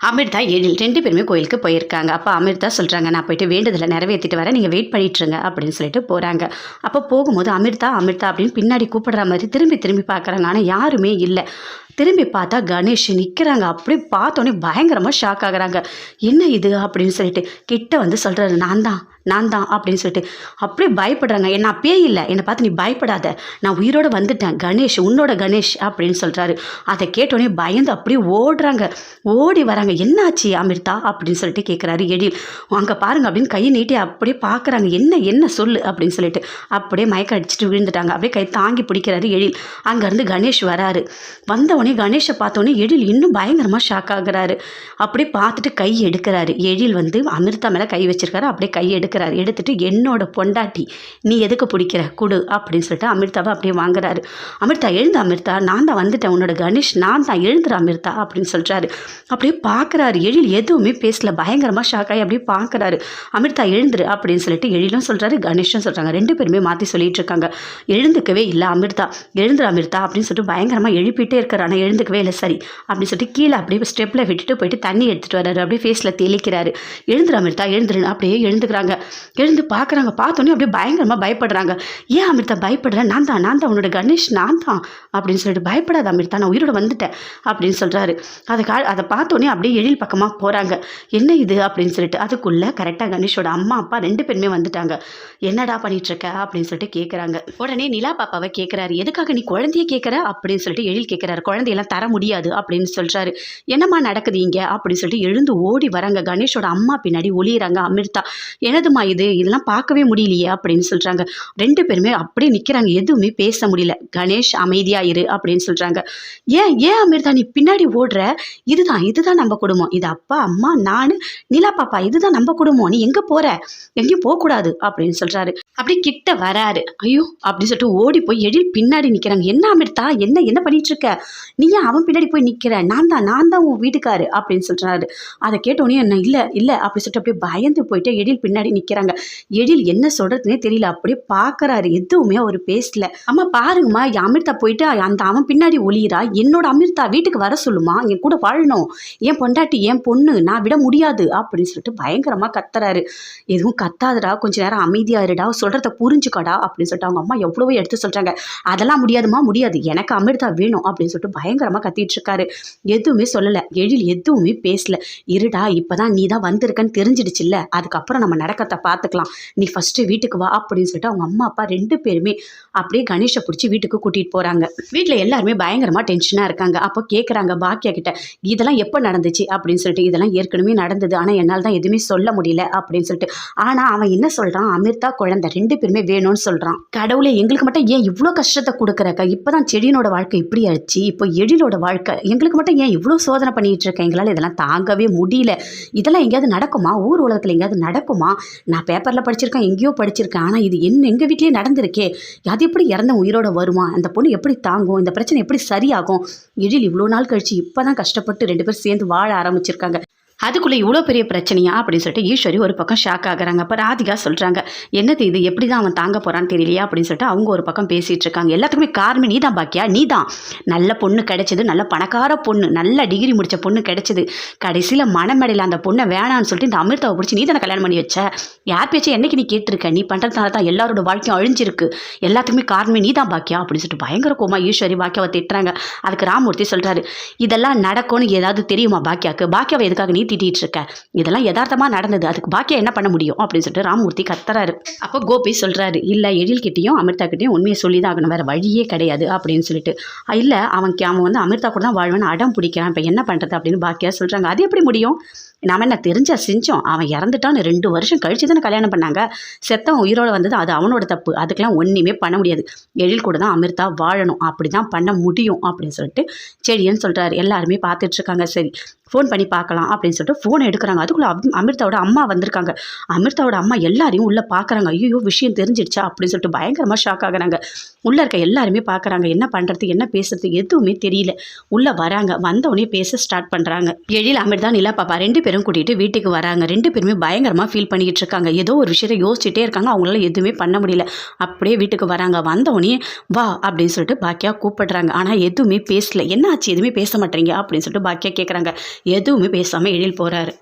அமிர்தா எழில் 2 பேருமே கோயிலுக்கு போயிருக்காங்க. அப்போ அமிர்தா சொல்கிறாங்க, நான் போயிட்டு வேண்டுதலை நிறைவேற்றிட்டு வரேன், நீங்கள் வெயிட் பண்ணிட்டுருங்க அப்படின்னு சொல்லிட்டு போகிறாங்க. அப்போ போகும்போது அமிர்தா அமிர்தா அப்படின்னு பின்னாடி கூப்பிடுற மாதிரி திரும்பி திரும்பி பார்க்குறாங்க. ஆனால் யாருமே இல்லை. திரும்பி பார்த்தா கணேஷ் நிற்கிறாங்க. அப்படி பார்த்தோன்னே பயங்கரமாக ஷாக் ஆகுறாங்க. என்ன இது அப்படின்னு சொல்லிட்டு கிட்ட வந்து சொல்கிறாரு, நான் தான் அப்படின்னு சொல்லிட்டு அப்படியே பயப்படுறாங்க. என்ன அப்பயே இல்லை, என்னை பார்த்து நீ பயப்படாத, நான் உயிரோடு வந்துட்டேன், கணேஷ் உன்னோட கணேஷ் அப்படின்னு சொல்கிறாரு. அதை கேட்டோடனே பயந்து அப்படியே ஓடுறாங்க. ஓடி வராங்க. என்னாச்சு அமிர்தா அப்படின்னு சொல்லிட்டு கேட்குறாரு எழில். அங்கே பாருங்க அப்படின்னு கையை நீட்டி அப்படியே பார்க்குறாங்க. என்ன சொல்லு அப்படின்னு சொல்லிட்டு அப்படியே மயக்கம் அடிச்சுட்டு விழுந்துட்டாங்க. அப்படியே கை தாங்கி பிடிக்கிறாரு எழில். அங்கேருந்து கணேஷ் வராரு. வந்தவொடனே கணேஷை பார்த்தோன்னே எழில் இன்னும் பயங்கரமாக ஷாக் ஆகுறாரு. அப்படியே பார்த்துட்டு கை எடுக்கிறாரு. எழில் வந்து அமிர்தா மேலே கை வச்சிருக்காரு. அப்படியே கை எடுத்துட்டு என்னோட பொண்டாட்டி நீ எதுக்கு பிடிக்கிற குடு அப்படின்னு சொல்லிட்டு அமிர்தாவை அப்படியே வாங்குறாரு. அமிர்தா எழுந்து, அமிர்தா நான் தான் வந்துட்டேன், உன்னோட கணேஷ் நான் தான், எழுந்துற அமிர்தா அப்படின்னு சொல்கிறாரு. அப்படியே பார்க்குறாரு. எழில் எதுவுமே பேசல. பயங்கரமாக ஷாக் ஆகி அப்படியே பார்க்குறாரு. அமிர்தா எழுந்துரு அப்படின்னு சொல்லிட்டு எழிலும் சொல்கிறாரு, கணேஷும் சொல்கிறாங்க. 2 பேருமே மாற்றி சொல்லிட்டு இருக்காங்க. எழுந்துக்கவே இல்லை அமிர்தா. எழுந்துரு அமிர்தா அப்படின்னு சொல்லிட்டு பயங்கரமாக எழுப்பிட்டே இருக்காரு. ஆனால் எழுந்துக்கவே இல்லை. சரி அப்படின்னு சொல்லிட்டு கீழே அப்படியே ஸ்டெப்பில் விட்டுட்டு போயிட்டு தண்ணி எடுத்துகிட்டு வர்றாரு. அப்படியே ஃபேஸில் தெளிக்கிறாரு. எழுந்துரு அமிர்தா எழுந்துருன்னு அப்படியே எழுந்துக்கிறாங்க. எழுந்து பார்க்குறாங்க. பார்த்தோன்னே அப்படியே பயங்கரமாக பயப்படுறாங்க. ஏன் அமிர்தா பயப்படுற? நான் தான் உன்னோட கணேஷ் நான் தான் அப்படின்னு சொல்லிட்டு பயப்படாத அமிர்தா, நான் உயிரோட வந்துட்டேன் அப்படின்னு சொல்கிறாரு. அதை பார்த்தோன்னே அப்படியே எழில் பக்கமாக போகிறாங்க. என்ன இது அப்படின்னு சொல்லிட்டு அதுக்குள்ளே கரெக்டாக கணேஷோட அம்மா அப்பா 2 பேருமே வந்துட்டாங்க. என்னடா பண்ணிகிட்ருக்க அப்படின்னு சொல்லிட்டு கேட்குறாங்க. உடனே நிலா பாப்பாவை கேட்குறாரு, எதுக்காக நீ குழந்தைய கேட்குற அப்படின்னு சொல்லிட்டு எழில் கேட்குறாரு. குழந்தையெல்லாம் தர முடியாது அப்படின்னு சொல்கிறாரு. என்னம்மா நடக்குது இங்கே அப்படின்னு சொல்லிட்டு எழுந்து ஓடி வராங்க. கணேஷோட அம்மா பின்னாடி ஒளியிறாங்க அமிர்தா. என்னதுமா இதெல்லாம் பார்க்கவே முடியலையே அப்படின்னு சொல்கிறாங்க. 2 பேருமே அப்படியே நிற்கிறாங்க. எதுவுமே பேச முடியல. கணேஷ் அமைதியா இரு அப்படின்னு சொல்கிறாங்க. ஏன் அமிர்தா நீ பின்னாடி ஓடுற? இதுதான் நம்ம குடும்பம். இது அப்பா அம்மா நான் நிலா பாப்பா, இதுதான் நம்ம குடும்பம். நீ எங்கே போகிற? எங்கேயும் போகக்கூடாது அப்படின்னு சொல்கிறாரு. அப்படி கிட்ட வராரு. ஐயோ அப்படின்னு சொல்லிட்டு ஓடி போய் எழில் பின்னாடி நிற்கிறாங்க. என்ன அமிர்தா என்ன பண்ணிட்டு இருக்க? நீ ஏன் அவன் பின்னாடி போய் நிற்கிற? நான் தான் உன் வீட்டுக்காரு அப்படின்னு சொல்கிறாரு. அதை கேட்டோன்னே என்ன இல்லை அப்படின்னு சொல்லிட்டு அப்படியே பயந்து போயிட்டு எழில் பின்னாடி நிற்கிறாங்க. எழில் என்ன சொல்கிறதுனே தெரியல. அப்படியே பார்க்குறாரு. எதுவுமே அவர் பேசல. அம்மா பாருங்கம்மா, அமிர்தா போயிட்டு அவன் பின்னாடி ஒளியிறா. என்னோட அமிர்தா வீட்டுக்கு வர சொல்லுமா, என் கூட வாழணும், என் பொண்டாட்டி என் பொண்ணு, நான் விட முடியாது அப்படின்னு சொல்லிட்டு பயங்கரமாக கத்துறாரு. எதுவும் கத்தாதுடா, கொஞ்ச நேரம் அமைதியாக இருடா, சொல்கிறத புரிஞ்சுக்கடா அப்படின்னு சொல்லிட்டு அவங்க அம்மா எவ்வளவோ எடுத்து சொல்கிறாங்க. அதெல்லாம் முடியாதுமா, முடியாது, எனக்கு அமிர்தா வேணும் அப்படின்னு சொல்லிட்டு பயங்கரமாக கத்திட்டு இருக்காரு. எதுவுமே சொல்லலை. எழில் எதுவுமே பேசல. இருடா, இப்போதான் நீ தான் வந்திருக்கன்னு தெரிஞ்சிடுச்சுல்ல, அதுக்கப்புறம் நம்ம நடக்கத்தை பார்த்துக்கலாம், நீ ஃபஸ்ட்டு வீட்டுக்கு வா அப்படின்னு சொல்லிட்டு அவங்க அம்மா அப்பா 2 பேருமே அப்படியே கணேஷை பிடிச்சி வீட்டுக்கு கூட்டிகிட்டு போகிறாங்க. வீட்டில் எல்லாருமே பயங்கரமாக டென்ஷனாக இருக்காங்க. அப்போ கேட்குறாங்க பாக்கியா கிட்ட, இதெல்லாம் எப்போ நடந்துச்சு அப்படின்னு சொல்லிட்டு. இதெல்லாம் ஏற்கனவே நடந்தது, ஆனால் என்னால் தான் எதுவுமே சொல்ல முடியல அப்படின்னு சொல்லிட்டு. ஆனால் அவன் என்ன சொல்கிறான், அமிர்தா குழந்தை 2 பேருமே வேணும்னு சொல்கிறான். கடவுளே, எங்களுக்கு மட்டும் ஏன் இவ்வளோ கஷ்டத்தை கொடுக்குறக்க? இப்போ தான் செடியினோட வாழ்க்கை இப்படி ஆயிடுச்சு, இப்போ எழிலோட வாழ்க்கை, எங்களுக்கு மட்டும் ஏன் இவ்வளோ சோதனை பண்ணிகிட்டு இருக்கேன்? எங்களால் இதெல்லாம் தாங்கவே முடியல. இதெல்லாம் எங்கேயாவது நடக்குமா? ஊர் உலகத்தில் எங்கேயாவது நடக்குமா? நான் பேப்பரில் படிச்சிருக்கேன், எங்கேயோ படிச்சிருக்கேன், ஆனால் இது எங்கள் வீட்லேயே நடந்திருக்கே. அது எப்படி இறந்த உயிரோட வருமா? அந்த பொண்ணு எப்படி தாங்கும்? இந்த பிரச்சனை எப்படி சரியாகும்? எழில் இவ்வளோ நாள் கழிச்சு இப்போ தான் கஷ்டப்பட்டு 2 பேரும் சேர்ந்து வாழ ஆரம்பிச்சிருக்காங்க. அதுக்குள்ளே இவ்வளோ பெரிய பிரச்சனையா அப்படின்னு சொல்லிட்டு ஈஸ்வரி ஒரு பக்கம் ஷாக் ஆகுறாங்க. அப்போ ராதிகா சொல்கிறாங்க, என்னது இது, எப்படி தான் அவன் தாங்க போகிறான்னு தெரியலையா அப்படின்னு சொல்லிட்டு அவங்க ஒரு பக்கம் பேசிகிட்டு இருக்காங்க. எல்லாத்துக்குமே காரணமே நீ தான் பாக்கியா, நீ தான். நல்ல பொண்ணு கிடைச்சது, நல்ல பணக்கார பொண்ணு, நல்ல டிகிரி முடித்த பொண்ணு கிடைச்சது. கடைசியில் மனமேடையில் அந்த பொண்ணை வேணான்னு சொல்லிட்டு இந்த அமிர்தாவை பிடிச்சி நீ தானே கல்யாணம் பண்ணி வச்ச. யார் பேச்சை என்னைக்கு நீ கேட்டிருக்க? நீ பண்ணுறதுனால தான் எல்லாரோட வாழ்க்கையும் அழிஞ்சிருக்கு. எல்லாத்துக்குமே காரணமே நீ தான் பாக்கியா அப்படின்னு சொல்லிட்டு பயங்கர கோமா ஈஸ்வரி பாக்கியாவை திட்டுறாங்க. அதுக்கு ராமூர்த்தி சொல்கிறாரு, இதெல்லாம் நடக்கும்னு ஏதாவது தெரியுமா பாக்கியாவுக்கு? பாக்கியாவை எதுக்காக நீ திட்டிகிட்டு இருக்க? இதெல்லாம் யதார்த்தமாக நடந்தது, அதுக்கு பாக்கியா என்ன பண்ண முடியும் அப்படின்னு சொல்லிட்டு ராமூர்த்தி கத்துறாரு. அப்போ கோபி சொல்கிறாரு, இல்லை எழில்கிட்டையும் அமிர்தா கிட்டையும் உண்மையை சொல்லி தான் ஆகணும், வேறு வழியே கிடையாது அப்படின்னு சொல்லிட்டு. இல்லை அவன் வந்து அமிர்தா கூட தான் வாழ்வேன்னு அடம் பிடிக்கிறான், இப்போ என்ன பண்ணுறது அப்படின்னு பாக்கியா சொல்கிறாங்க. அது எப்படி முடியும்? நாம் என்ன தெரிஞ்சா செஞ்சோம்? அவன் இறந்துட்டான்னு 2 வருஷம் கழிச்சு தானே கல்யாணம் பண்ணாங்க. செத்தவன் உயிரோடு வந்தது அது அவனோட தப்பு, அதுக்கெல்லாம் ஒன்றுமே பண்ண முடியாது. எழில் கூட தான் அமிர்தா வாழணும், அப்படி தான் பண்ண முடியும் அப்படின்னு சொல்லிட்டு செடியன்னு சொல்கிறாரு. எல்லாருமே பார்த்துட்ருக்காங்க. சரி ஃபோன் பண்ணி பார்க்கலாம் அப்படின்னு சொல்லிட்டு ஃபோனை எடுக்கிறாங்க. அதுக்குள்ளே அமிர்தாவோட அம்மா வந்திருக்காங்க. அமிர்தாவோட அம்மா எல்லாரையும் உள்ளே பார்க்குறாங்க. ஐயோ விஷயம் தெரிஞ்சிடுச்சா அப்படின்னு சொல்லிட்டு பயங்கரமாக ஷாக் ஆகுறாங்க. உள்ளே இருக்க எல்லாருமே பார்க்குறாங்க. என்ன பண்ணுறது என்ன பேசுறது எதுவுமே தெரியல. உள்ளே வராங்க. வந்தவொடனே பேச ஸ்டார்ட் பண்ணுறாங்க. எழில் அமிர்தா நிலா பாப்பா 2 பேரும் கூட்டிகிட்டு வீட்டுக்கு வராங்க. 2 பேருமே பயங்கரமாக ஃபீல் பண்ணிக்கிட்டு இருக்காங்க. ஏதோ ஒரு விஷயத்தை யோசிச்சுட்டே இருக்காங்க. அவங்களால எதுவுமே பண்ண முடியல. அப்படியே வீட்டுக்கு வராங்க. வந்தவொடனே வா அப்படின்னு சொல்லிட்டு பாக்கியா கூப்பிடுறாங்க. ஆனால் எதுவுமே பேசல. என்ன ஆச்சு, எதுவுமே பேச மாட்டேறீங்க அப்படின்னு சொல்லிட்டு பாக்கியா கேட்குறாங்க. எதுவுமே பேசாமல் எழில் போகிறாரு.